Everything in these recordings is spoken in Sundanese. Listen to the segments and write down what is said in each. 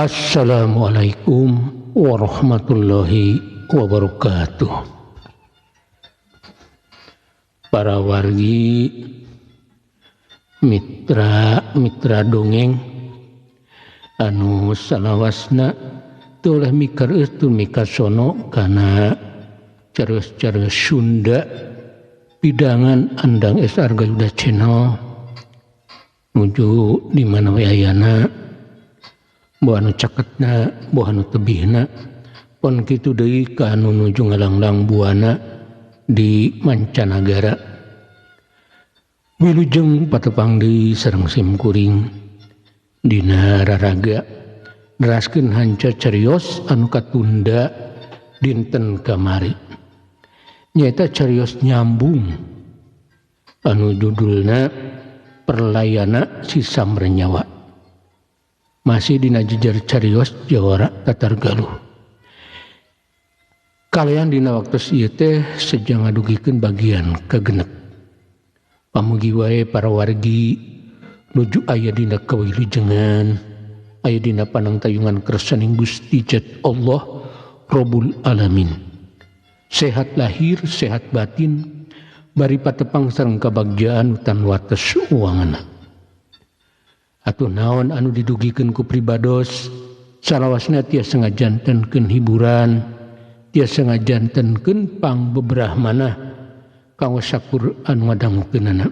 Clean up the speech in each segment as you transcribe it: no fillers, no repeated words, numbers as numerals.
Assalamualaikum warahmatullahi wabarakatuh. Para wargi mitra dongeng anu salawasna teu oleh mikareus teu mikasono kana careuos-careuos Sunda pidangan andang es Argayuda Channel nuju di mana we ayana. Boh anu caketna, boh anu tebihna, pon kitu deui ka anu nuju ngalanglang buana di mancanagara. Wilujeng patepang deui sareng simkuring dina raraga neraskeun hanca carios anu katunda dinten kamari. Nyaeta carios nyambung anu judulna Perlayana si Samrenyawa. Masih dina jejer carios Jawara Tatargaluh. Kalian dina waktos ieu teh sejang ngadugikeun bagian kagenep. Pamugi wae para wargi nuju aya dina kawilujengan, aya dina panangtayungan kersaning Gusti Jat Allah Rabbul Alamin. Sehat lahir, sehat batin, bari patepang sareng kabagjaan utan wates uanganna. Atuh naon anu didugikeun ku pribados salawasna tiasa ngajantenkeun hiburan, tiasa ngajantenkeun pangbebrahmana kanggo sakur anu ngadangukeunana.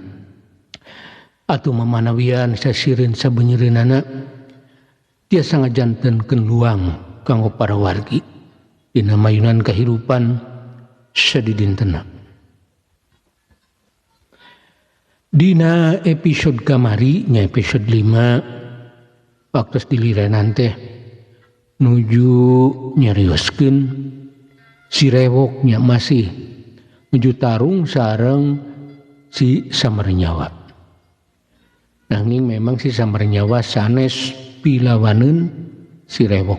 Atuh mamanawian sasireun sabeunyereunana tiasa ngajantenkeun luang kanggo para wargi dina mayunan kahirupan sadidintena. Dina episode kamari nya episode 5 waktos dilirenan teh nuju nyarioskeun si rewok nya masih nuju tarung sareng si Samrenyawa. Nanging memang si Samrenyawa sanes pilawaneun si rewok.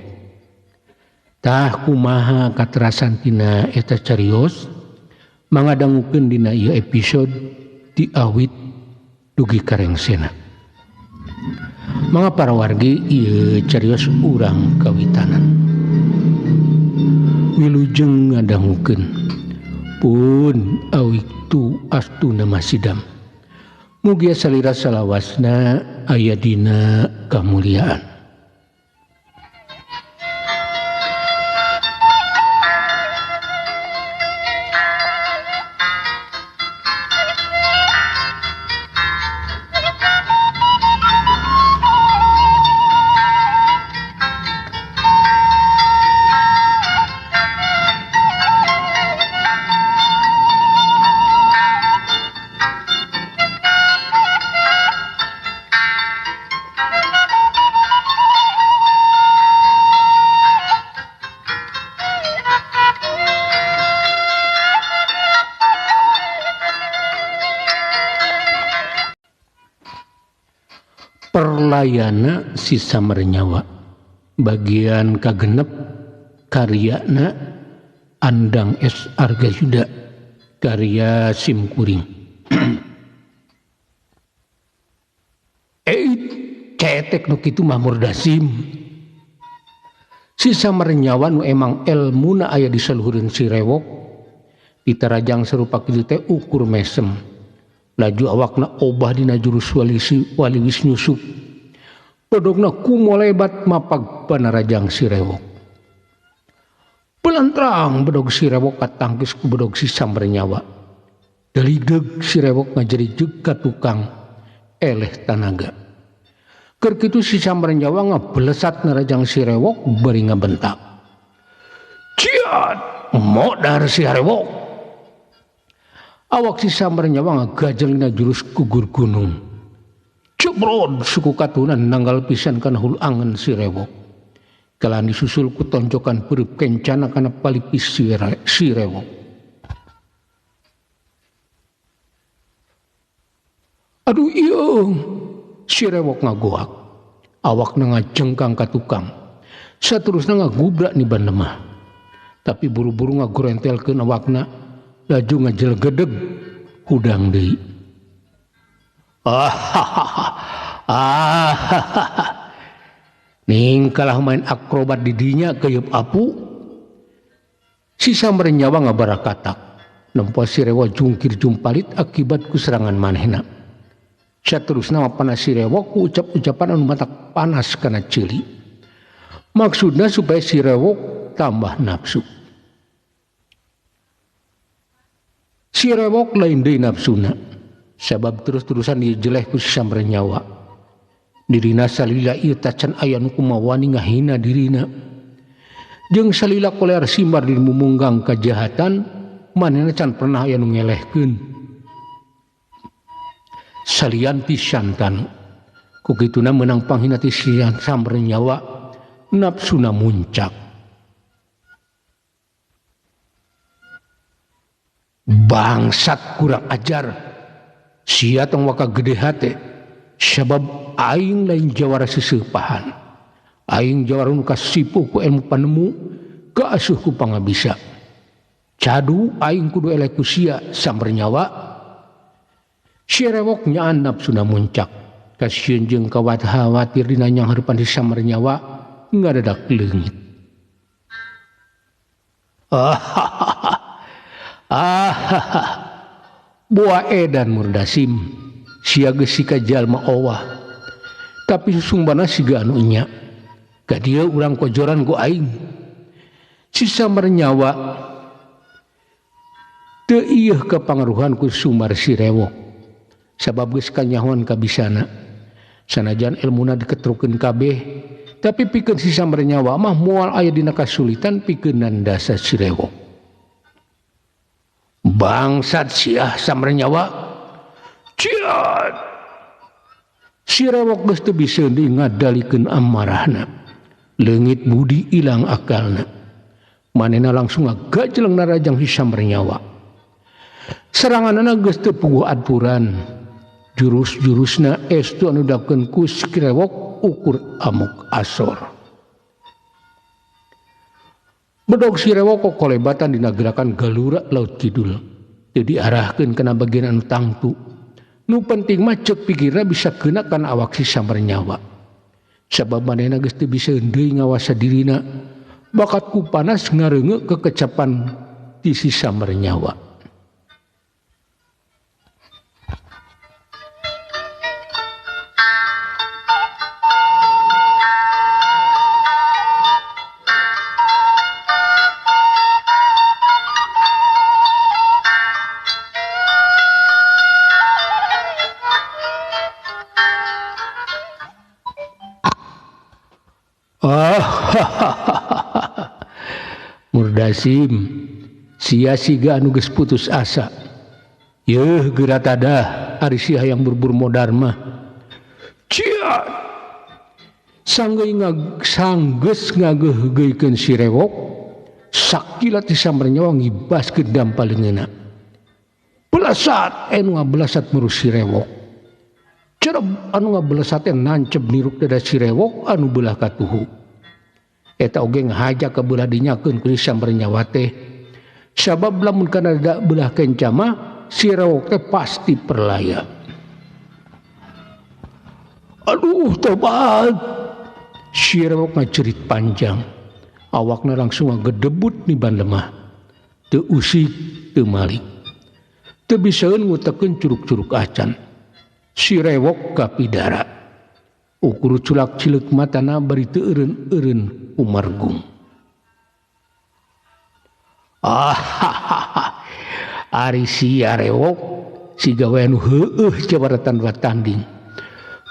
Tah kumaha katerasan tina eta carios mangadangukeun dina ieu episode ti awit dugi karengsena. Mangga para wargi ieu carios urang kawitanan. Wilujeng ngadangukeun pun awit tu astuna masidam. Mugia salira salawasna aya dina kamuliaan. Perlayana si Samrenyawa bagian kagenep karyana andang es Argayuda karya simkuring. Cetek nu kitu mah murdasim. Si Samrenyawa nu emang elmuna aya di saluhureun si rewok ditarajang sarupa kitu teh ukur mesem. Laju awakna obah dina jurus wali wisnyusup. Podogna kumolebat mapag panarajang si rewok. Pelantrang bedog si rewok katangkis ku bedog si Samrenyawa. Daligeg si rewok ngajerijeg ka tukang eleh tanaga. Keur kitu si Samrenyawa ngabelesat narajang si rewok bari ngabentak. Ciat modar si rewok. Awak si Samrenyawa ngagajelna jurus kugur gunung. Cebrod suku katunan nanggal pisan kana hulu angen si rewok. Kalan disusul ku tonjokan pereup kencana kana palipis si rewok. Aduh iya, si rewok ngagoak. Awakna ngajengkang ka tukang. Saterusna ngagubrak ni bandemah. Tapi buru-buru ngagorentelkeun awakna. Laju ngajelgedeg kudang deui. ning kalah main akrobat di dinya keyeup apu si samar nyawa ngabarakatak nempo si Rewo jungkir jumpalit akibat ku serangan manehna saterusna panas si Rewo ku ucap-ucapan anu matak panas kana ceuli maksudna supaya si Rewo tambah nafsu si Rewo lain deui nafsuna sabab terus-terusan dijeleh ku si samar nyawa dirina salila ieu tacan aya nu kumawani ngahina dirina jeung salila kolear simbar di mumunggang kajahatan manehna can pernah aya nu ngelehkeun salian pisantan ku kituna meunang panghina ti samar nyawa nafsuna muncak bangsat kurang ajar sia tong waka gede hate sabab aing lain jawara seseupahan aing jawara nu kasipu ku ilmu panemu kaasuh ku pangabisa cadu aing kudu eleh ku sia samar nyawa si Rewok nyaan nafsuna muncak kasieun jeung khawatir dina nyang hareupan si samar nyawa ngadadak leungit buah edan murdasim sia geus sika jalma owah tapi susumbana siga anu nya ka dieu urang kojoran ku aing si samar nyawa teu ieuh kapangaruhan ku sumar si Rewok sabab geus kanyahoan kabisana sanajan ilmuna diketrukeun kabeh tapi pikeun si samar nyawa mah moal aya dina kasulitan pikeun nandasa si Rewok bangsat sia samar nyawa ciat si Rewok geus teu bisa deui ngadalikeun amarahna leungit budi ilang akalna manehna langsung ngagajleng narajang si samar nyawa seranganna geus teu puguh aturan jurus-jurusna estu anu dakeun ku si Rewok ukur amuk asor bedog si Rewok kolebatan dina gerakan galura laut kidul teu diarahkeun kana bagian anu tangtu nu penting mah ceuk pikirna bisa keunakan awak si samar nyawa sabab manehna geus teu bisa deui ngawasa dirina bakat ku panas ngareungeuk kekecapan ti si samar nyawa Murdasim sia siga anu geus putus asa yeuh geura tadah ari si hayang burbur modar mah cia sanggeus ngageuhgeuykeun si Rewok sakila ti samar nyawa ngibaskeun dampaleungeunna belasat anu ngabelasat murus si Rewok cereb anu ngabelasat nancep niruk dada si Rewok anu beulah katuhu eta oge ngahaja ka beulah dinyakeun ku si samar nyawa teh sabab lamun kana da beulah kenca mah si Rewok teh pasti perlaya aduh tobat si Rewok ngacerit panjang awakna langsung ngagedebut ni bandemah teu usik teu malik teu bisaeun ngutekeun curug-curug acan si Rewok kapidara ukur culak cileuk matana bari teu eureun-eureun umargung ari sia Rewok siga we anu heueuh jabaratan watanding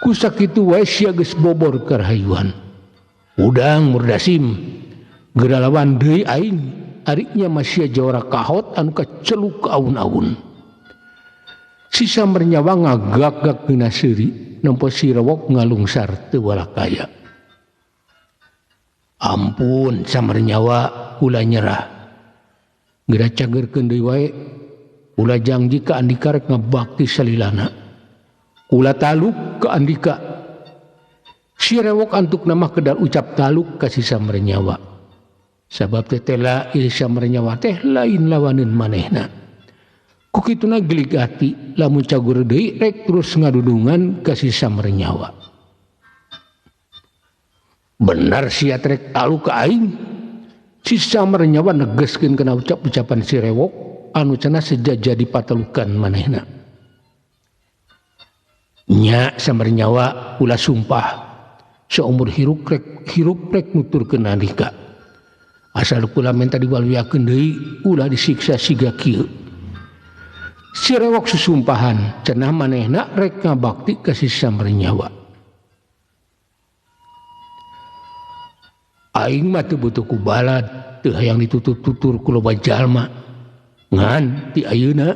ku sakitu wae sia geus bobor karahayuan udang Murdasim geura lawan deui aing ari nya masih jawara kahot anu kaceluk ka aun-aun si samar nyawa ngagak-gak dina seuri nempo si Rewok ngalungsar teu walakaya ampun samar nyawa ulah nyerah geura cageurkeun deui wae ulah janji ka Andika rek ngabakti salilana ulah taluk ka Andika si Rewok antuk nama kedal ucap taluk ka si samar nyawa sabab tetela ieu samar nyawa teh lain lawaneun manehna ku kituna gelig ati lamun cagur deui rek terus ngadudungan ka si samar nyawa benar sia trek talu ka aing. Si Samar nyawa negeskeun kana ucap-ucapan si Rewok anu cenah sejaja dipatalukan manehna. Nya Samar nyawa ulah sumpah saumur hirup rek nuturkeun Andika. Asal kula menta diwaluyakeun deui ulah disiksa siga kieu. Si Rewok susumpahan cenah manehna rek ngabakti ka si Samar nyawa. Aing mah teu butuh ku balad, teu hayang ditutur-tutur ku loba jalma. Ngan ti ayeuna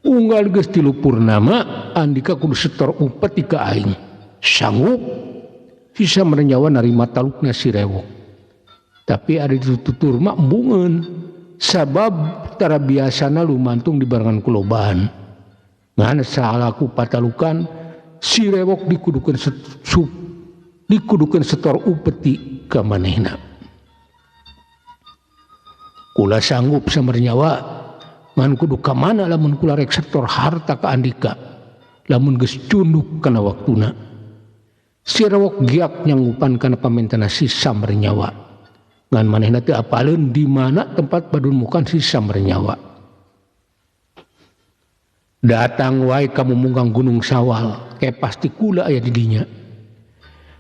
unggal geus 3 purnama Andika kudu setor upet ka aing. Sanggup si Samar nyawa narima talukna si Rewok. Tapi ada ditutur mah embungeun sabab tara biasana lumantung di barengan kulobaan. Ngan salaku patalukan si Rewok dikudukeun setor upeti ka manehna. Kula sanggup Samar nyawa ngan kudu ka mana lamun kula rek setor harta ka Andika lamun geus cunduk kana waktuna. Si Rewok giak nyanggupan kana pamentana si Samar nyawa ngan manehna teu apaleun di mana tempat padumukan si Samar nyawa. Datang wae ka mumunggang Gunung Sawal kae pasti kula aya di dinya.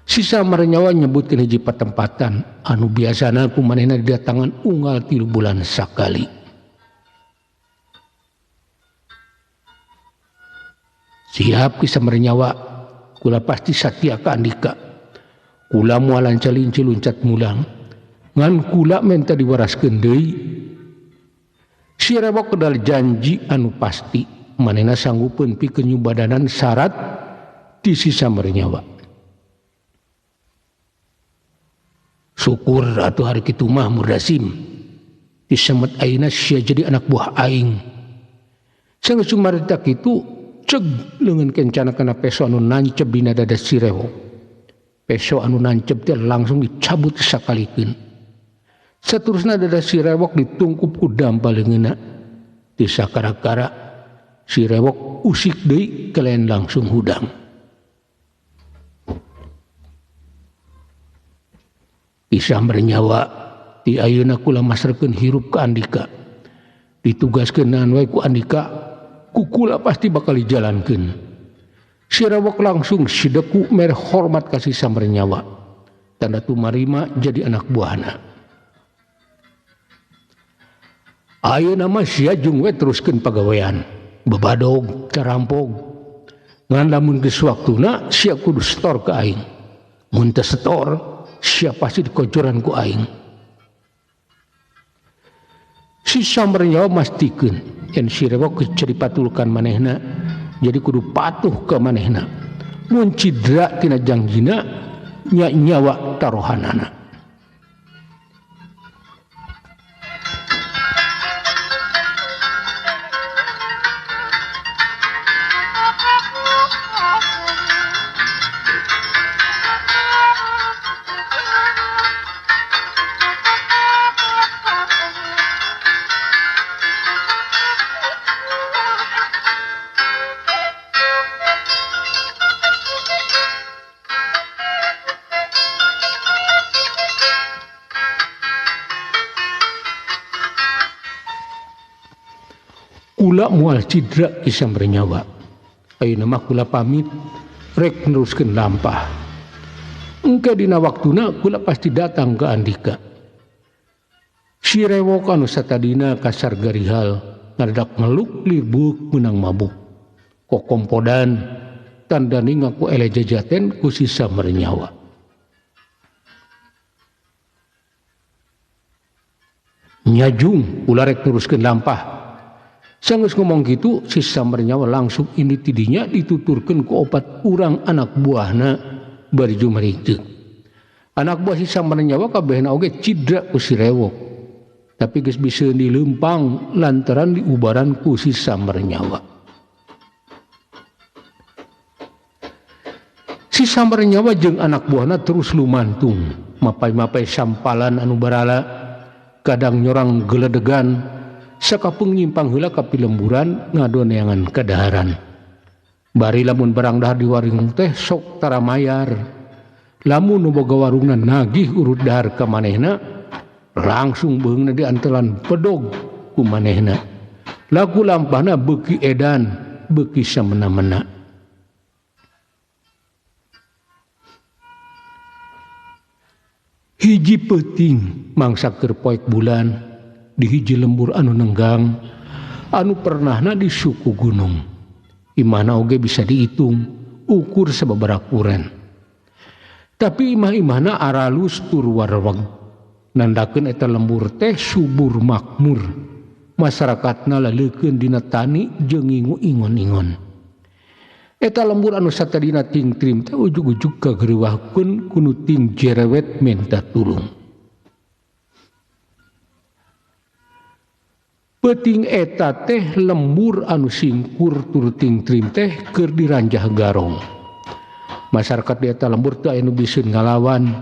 Si Samar nyawa nyebutkeun hiji patempatan anu biasana ku manehna didatangan unggal 3 bulan sakali. Siap ki Samar nyawa, kula pasti satia ka Andika. Kula moal lancalinci luncat mulang, ngan kula menta diwaraskeun deui. Si Rewok kedal janji anu pasti, manehna sanggupeun pikeun nyubadanan syarat ti si Samar nyawa. Syukur atuh hari kitu mah Murdasim disemet ayeuna sia jadi anak buah aing. Sanggeus sumarita kitu ceg leungeun kencana kana peso anu nancep dina dada si Rewok. Peso anu nancep teh langsung dicabut sakalikeun. Saterusna dada si Rewok ditungkup ku dampa leungeunna. Di sakara-kara si Rewok usik deui kelayan langsung hudang. Samar nyawa ti ayeuna kula masrekeun hirup ka Andika. Ditugaskeun wae ku Andika, ku kula pasti bakal dijalankeun. Si Rewok langsung sideku mere hormat ka si Samar nyawa. Tanda tumarima jadi anak buahna. Ayeuna mah sia jeung we teruskeun pagawean, babadog, carampog. Ngan lamun geus waktuna sia kudu setor ka aing. Mun teu setor siapa sih dikocoran ku aing. Si Samar nyawa mastikeun yen si Rewok geus dipatulkan manehna jadi kudu patuh ke manehna. Mun cidra tina jangjina nya nyawa tarohanana. Kula moal cidra ki Samar nyawa. Ayeuna mah kula pamit rek neruskeun lampah. Engke dina waktuna kula pasti datang ke Andika. Si Rewok anu satadina kasar garihal ngadadak ngeluk lirbeuk meunang mabuk. Kokompodan tandani ngaku ele jajaten ku si Samar nyawa. Nyajung kula rek neruskeun lampah. Sanggeus ngomong gitu si Samar nyawa langsung ini tidinya dituturkeun ku opat urang anak buahna bari jumaringceuk. Anak buah si Samar nyawa kabehna oge cidra ku si Rewok. Tapi geus bisa dilempang lantaran diubaran ku si Samar nyawa. Si Samar nyawa jeung anak buahna terus lumantung mapai-mapai sampalan anu barala, kadang nyorang geledegan sakapeung nyimpang heula ka pilemburan ngadoneangan kadaharan. Bari lamun barang dahar di waring teh sok tara mayar. Lamun nu boga warungna nagih urut dahar ka manehna langsung beungna diantelan pedog ku manehna. Laku lampahna beuki edan beuki samena-mena. Hiji peuting mangsa keur poek bulan di hiji lembur anu nenggang anu pernahna di suku gunung. Imahna oge bisa dihitung ukur sababaraha kuren. Tapi imah-imahna aralus tur warweg. Nandakeun eta lembur teh subur makmur. Masyarakatna laleukeun dina tani jeung ngingu ingon-ingon. Eta lembur anu satadina ting trim teh ujug-ujug kagerewahkeun ku nu ting jerewet minta tulung. Peuting eta teh lembur anu singkur tur ting trim teh keur diranjah garong. Masyarakat di eta lembur teh aya nu biseun ngalawan.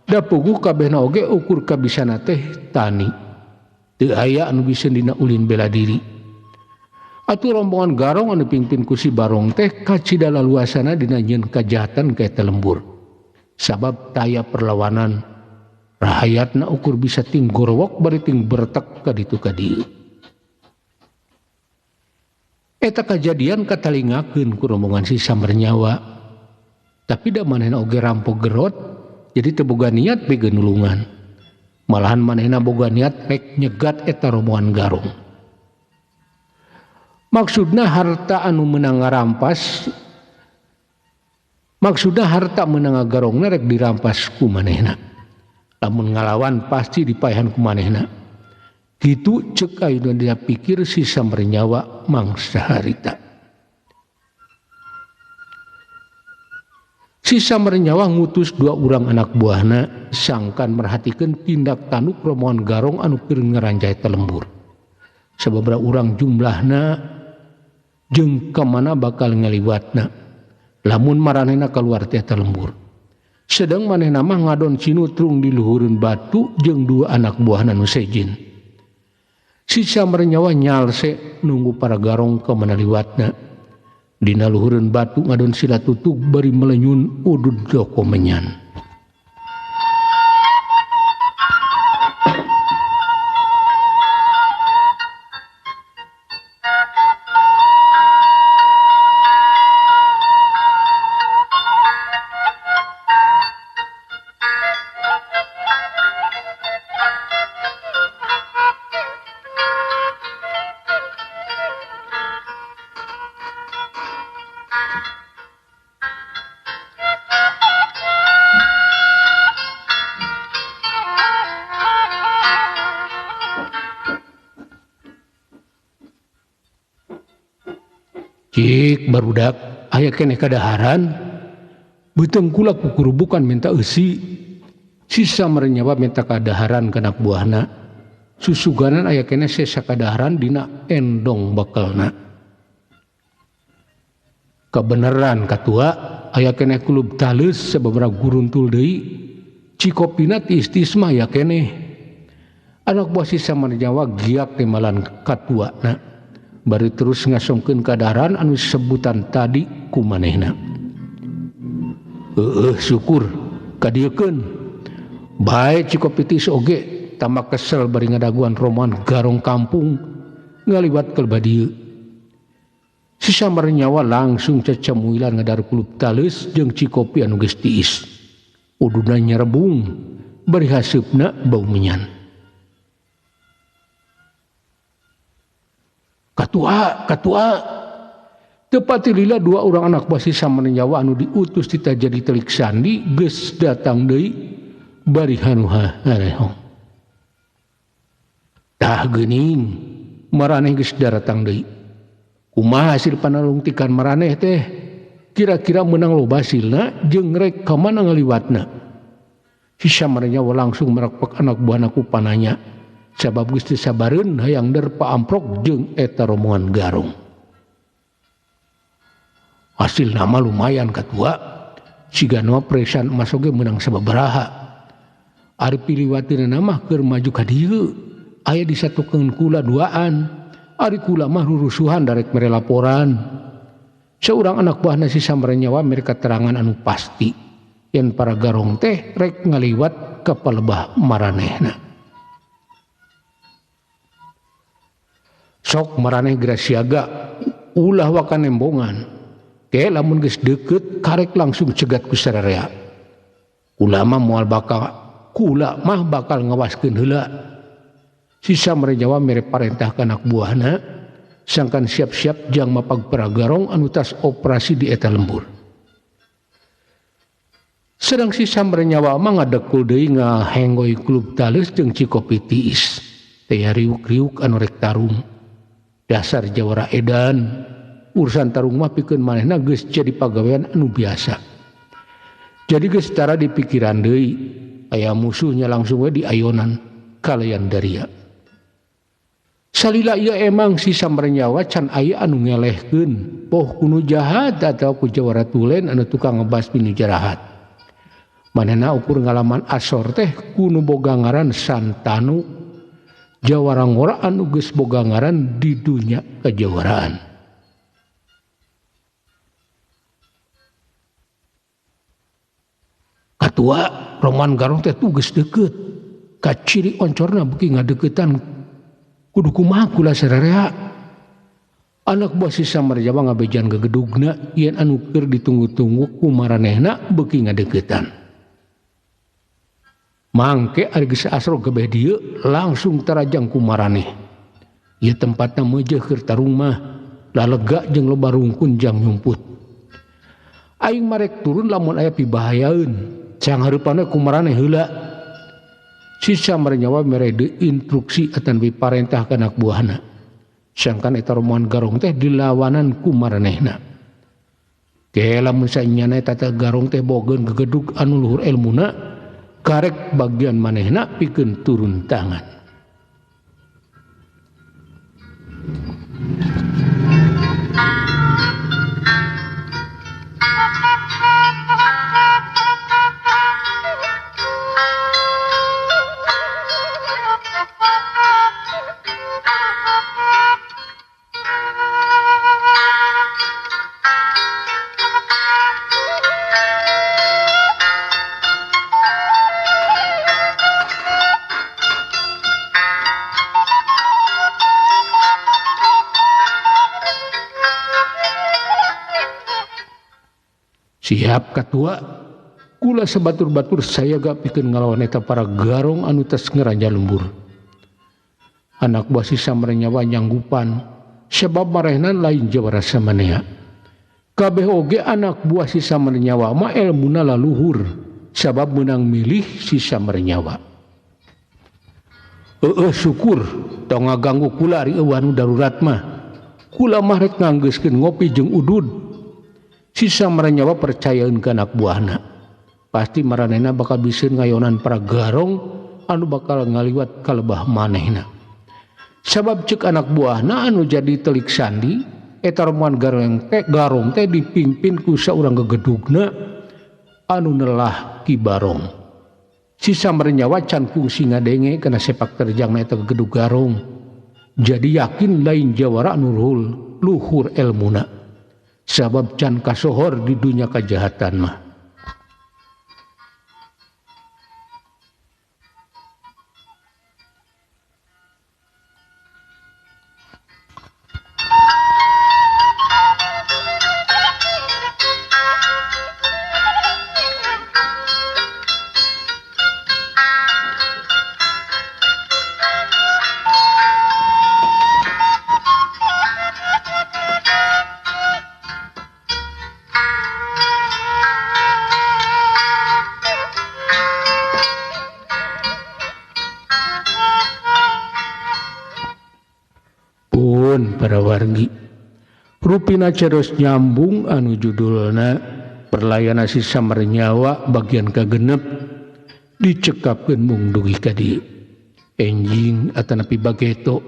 Da puguh kabehna oge ukur kabisana teh tani. Teu aya anu biseun dina ulin bela diri. Atuh rombongan garong anu pingpin ku si Barong teh kacida laluasana dina nyeun kajahatan ka eta lembur. Sabab taya perlawanan rahayatna ukur bisa ting gorowok bari ting bertek ka ditu ka dieu. Eta kajadian katalingakeun ku rombongan si Samernyawa. Tapi da manehna oge rampok gerot jadi teu boga niat bege nulungan. Malahan manehna boga niat rek nyegat eta rombongan garong. Maksudna harta menang garongna rek dirampas ku manehna. Lamun ngalawan pasti dipaehan ku manehna. Kitu ceuk ayeuna dia pikir si Samernyawa mangsa harita. Si Samernyawa ngutus 2 urang anak buahna sangkan merhatikeun tindak tanduk rombongan garong anu keur ngaranjay eta lembur. Sababaraha urang jumlahna jeung kamana bakal ngaliwatna lamun maranehna kaluar teh eta lembur. Sedang manehna mah ngadon cinutrung di luhureun batu jeung 2 anak buahna nu sejin. Si Samernyawa nyalse nunggu para garong kamana liwatna. Dina luhureun batu ngadon sila tutug bari melenyun udud joko menyan. Cik barudak aya keneh kadaharan beuteung kula kukurubukan minta eusi. Si Samernyawa minta kadaharan ka anak buahna. Susuganan aya keneh sesa kadaharan dina endong bakalna. Kabeneran katua aya keneh kulub taleus sababaraha guruntul deui. Cikopina ti istismah aya keneh. Anak buah si Samernyawa giak temalan katuana. Bari terus ngasongkeun kadaharan anu sebutan tadi ku manehna. Syukur kadiekeun. Bae Cikopitis oge tamak kesel bari ngadaguan rombongan garong kampung ngaliwat ka dieu. Si Samernyawa langsung cacamuilan ngadar kulub taleus jeung Cikopi anu geus tiis. Uduna nyerebung bari haseupna bau menyan. Katua tepati lila 2 urang anak buah si Samernyawa anu diutus tita jadi telik sandi geus datang deui bari hanuha harehong. Tah geuning maraneh geus daratang deui. Kumaha hasil panalungtikan maraneh teh? Kira-kira meunang loba hasilna jeung rek ka mana ngaliwatna? Si Samernyawa langsung merekpek anak buahna ku pananya. Sabab geus teu sabareun hayang derpa amprok jeung eta rombongan garong. Hasilna mah lumayan katua. Sigana presan emas oge meunang sababaraha. Ari piliwateunna mah keur maju ka dieu. Aya disatukeun kula duaan. Ari kula mah rurusuhan darek mere laporan. Seurang anak buahna si Samernyawa mere keterangan anu pasti. yen para garong teh rek ngaliwat ka palebah maranehna. Sok maraneh geura siaga ulah wakan nembongan ke lamun geus deukeut karek langsung cegat ku sararea. Kula mah moal bakal ngawaskeun heula. Si Samarnyawa mere parentah ka anak buahna sangkan siap-siap jang mapag para garong anu tas operasi di eta lembur. Sedang si Samarnyawa mah ngadekul deui ngahenggoy klub tales jeung cikopi tiis. Teh riuk-riuk anu rek tarung. Dasar jawara edan, urusan tarung mah pikeun manehna geus jadi pagawean anu biasa. Jadi geus tara di pikiran deui, aya musuhnya langsung we diayonan kalayan daria. Salila ieu emang si Samarnyawa can aya anu ngelehkeun, poh kuno jahat atau ku jawara tulen anu tukang ngebasmi nu jarahat. Manehna ukur ngalaman asor teh kuno boga ngaran Santanu. Jawara ngora anu geus boga ngaran di dunya kejawaraan. Katua Roman Garong teh geus deukeut. Ka ciri oncorna beuki ngadeuketan kudu kumaha kula sararea. Anak buah si Samarnyawa ngabejan gegedugna yen anu keur ditunggu-tunggu ku maranehna beuki ngadeuketan. Mangke ari geus asro gebeh dieu langsung tarajang ku maraneh. Ieu tempatna meujeuh keur tarung mah lalega jeung loba rungkun jang nyumput. Aing marek turun lamun aya pibahayaeun, can hareupan ku maraneh heula. Si Samarnyawa mere instruksi atan piparentah ka anak buahna. Sangkan eta Roman Garong teh dilawanan ku maranehna. Ke lamun saenyana eta Garong teh bogeun gegedug anu luhur elmuna, karek bagian manehna pikeun turun tangan. Siap katua, kula sebatur-batur saya gak pikeun ngalawan eta para garong anu tes ngeranja lembur. Anak buah si Samarnyawa nyanggupan, sebab marehna lain jawara samanea. Kabeh oge anak buah si Samarnyawa mah elmuna laluhur, sabab menang milih si Samarnyawa. Syukur, tong ngaganggu kula ari eueuh anu darurat mah. Kula mah rek nganggeuskeun ngopi jeung udud. Si Samarnyawa percayaeun ka anak buahna. Pasti maranehna bakal biseun ngayonan para garong anu bakal ngaliwat ka lebah manehna. Sabab ceuk anak buahna anu jadi telik sandi eta Roman Garong teh dipimpin ku saurang gegedugna anu neulah Ki Barong. Si Samarnyawa can kungsi ngadenge kana sepak terjangna eta gegedug garong. Jadi yakin lain jawara anu luhur elmuna. Sabab can kasohor di dunia kejahatan mah. Para wargi rupina ceros nyambung anu judulna Perlayana si Samarnyawa bagian kagenep dicekapkeun mung dugi ka dieu. Enjing atanapi bageto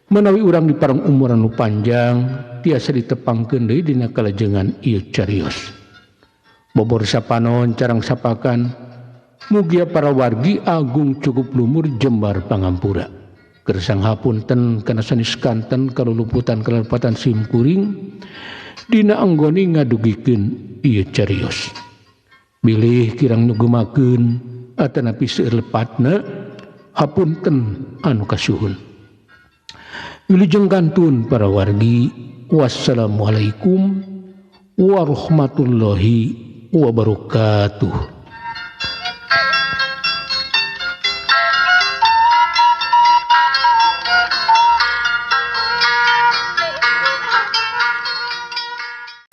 menawi urang dipareng umur anu panjang tiasa ditepangkeun deui dina kalajengan ieu carios. Bobor sapanon carang sapakan mugia para wargi agung cukup lumur jembar pangampura. Gersang hapunten kana sanes kanten kaluluputan kalepatan simkuring dina anggoni ngadugikeun ieu carios. bilih kirang nyugemakeun atanapi seueur lepatna hapunten anu kasuhun. Wilujeng kantun para wargi, wassalamualaikum warahmatullahi wabarakatuh.